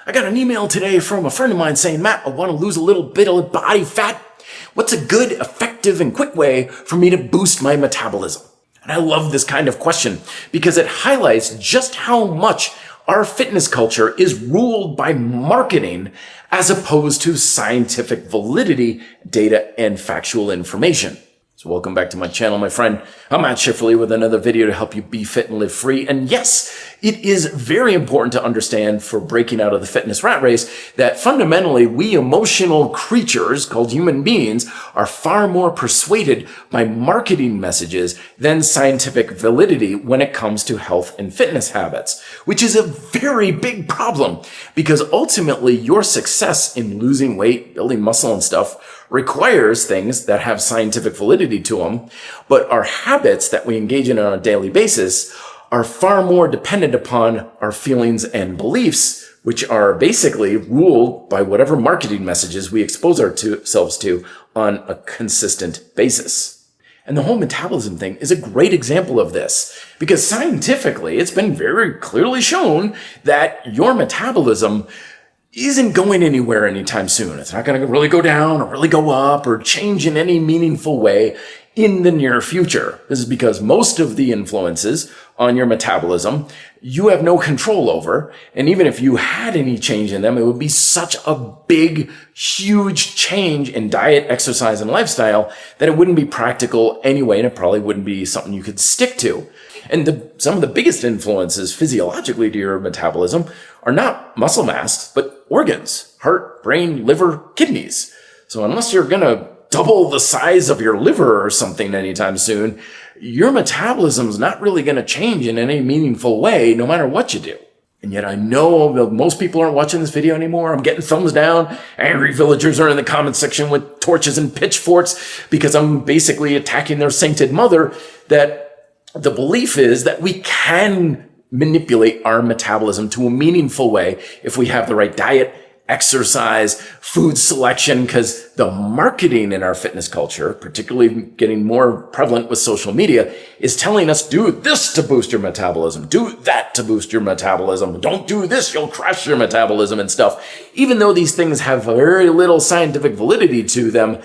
I got an email today from a friend of mine saying, Matt, I want to lose a little bit of body fat. What's a good, effective, and quick way for me to boost my metabolism? And I love this kind of question because it highlights just how much our fitness culture is ruled by marketing as opposed to scientific validity, data, and factual information. So welcome back to my channel, my friend. I'm Matt Schifferly with another video to help you be fit and live free. And yes, it is very important to understand for breaking out of the fitness rat race that fundamentally we emotional creatures called human beings are far more persuaded by marketing messages than scientific validity when it comes to health and fitness habits, which is a very big problem because ultimately your success in losing weight, building muscle and stuff requires things that have scientific validity to them, but our habits that we engage in on a daily basis are far more dependent upon our feelings and beliefs, which are basically ruled by whatever marketing messages we expose ourselves to on a consistent basis. And the whole metabolism thing is a great example of this because scientifically, it's been very clearly shown that your metabolism isn't going anywhere anytime soon. It's not going to really go down or really go up or change in any meaningful way in the near future. This is because most of the influences on your metabolism, you have no control over. And even if you had any change in them, it would be such a big, huge change in diet, exercise, and lifestyle that it wouldn't be practical anyway, and it probably wouldn't be something you could stick to. And some of the biggest influences physiologically to your metabolism are not muscle mass, but organs, heart, brain, liver, kidneys. So unless you're going to double the size of your liver or something anytime soon, your metabolism is not really going to change in any meaningful way, no matter what you do. And yet I know that most people aren't watching this video anymore. I'm getting thumbs down. Angry villagers are in the comment section with torches and pitchforks because I'm basically attacking their sainted mother. That the belief is that we can manipulate our metabolism to a meaningful way if we have the right diet, exercise, food selection, because the marketing in our fitness culture, particularly getting more prevalent with social media, is telling us do this to boost your metabolism, do that to boost your metabolism, don't do this, you'll crash your metabolism and stuff. Even though these things have very little scientific validity to them,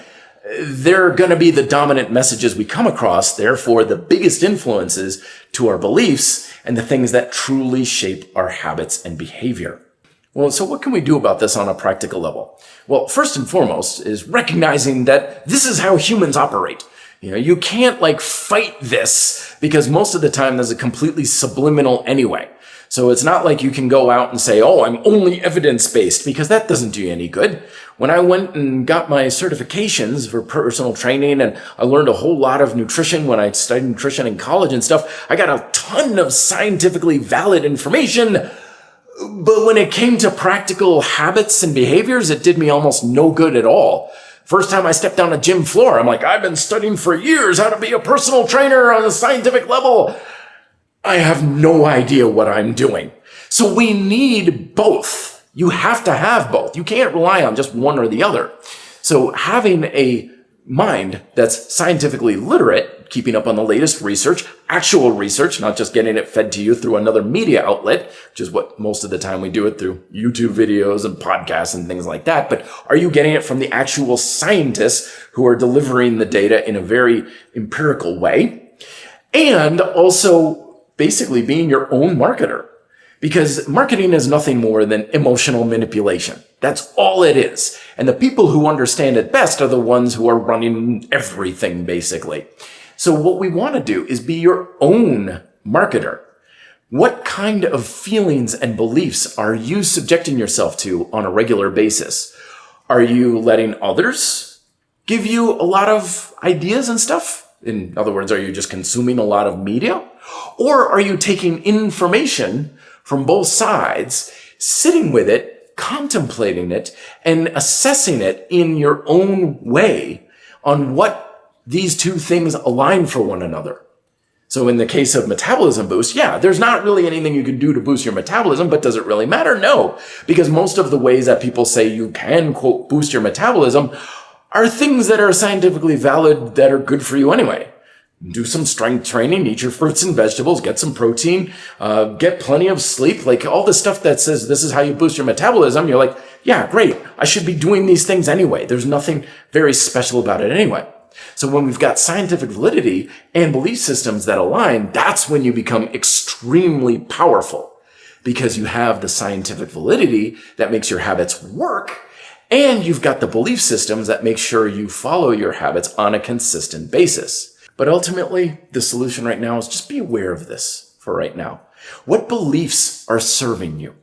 they're going to be the dominant messages we come across, therefore the biggest influences to our beliefs and the things that truly shape our habits and behavior. Well, so what can we do about this on a practical level? Well, first and foremost is recognizing that this is how humans operate. You can't fight this because most of the time there's a completely subliminal anyway. So it's not like you can go out and say, oh, I'm only evidence-based, because that doesn't do you any good. When I went and got my certifications for personal training and I learned a whole lot of nutrition when I studied nutrition in college and stuff, I got a ton of scientifically valid information. But when it came to practical habits and behaviors, it did me almost no good at all. First time I stepped on a gym floor, I'm like, I've been studying for years how to be a personal trainer on a scientific level. I have no idea what I'm doing. So we need both. You have to have both. You can't rely on just one or the other. So having a mind that's scientifically literate, keeping up on the latest research, actual research, not just getting it fed to you through another media outlet, which is what most of the time we do it through YouTube videos and podcasts and things like that. But are you getting it from the actual scientists who are delivering the data in a very empirical way? And also basically being your own marketer, because marketing is nothing more than emotional manipulation. That's all it is. And the people who understand it best are the ones who are running everything, basically. So what we want to do is be your own marketer. What kind of feelings and beliefs are you subjecting yourself to on a regular basis? Are you letting others give you a lot of ideas and stuff? In other words, are you just consuming a lot of media? Or are you taking information from both sides, sitting with it, contemplating it, and assessing it in your own way on what these two things align for one another? So in the case of metabolism boost, yeah, there's not really anything you can do to boost your metabolism, but does it really matter? No, because most of the ways that people say you can, quote, boost your metabolism are things that are scientifically valid that are good for you anyway. do some strength training, eat your fruits and vegetables, get some protein, get plenty of sleep, like all the stuff that says this is how you boost your metabolism. You're like, yeah, great. I should be doing these things anyway. There's nothing very special about it anyway. So when we've got scientific validity and belief systems that align, that's when you become extremely powerful, because you have the scientific validity that makes your habits work, and you've got the belief systems that make sure you follow your habits on a consistent basis. But ultimately, the solution right now is just be aware of this for right now. What beliefs are serving you?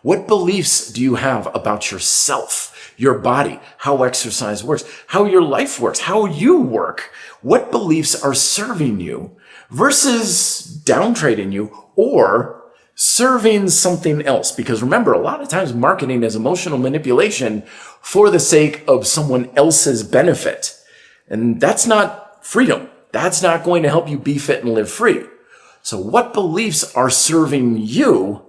What beliefs do you have about yourself, your body, how exercise works, how your life works, how you work? What beliefs are serving you versus downtrading you or serving something else? Because remember, a lot of times marketing is emotional manipulation for the sake of someone else's benefit. And that's not freedom. That's not going to help you be fit and live free. So what beliefs are serving you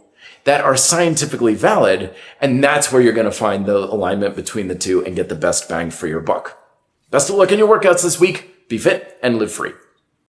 that are scientifically valid? And that's where you're going to find the alignment between the two and get the best bang for your buck. Best of luck in your workouts this week. Be fit and live free.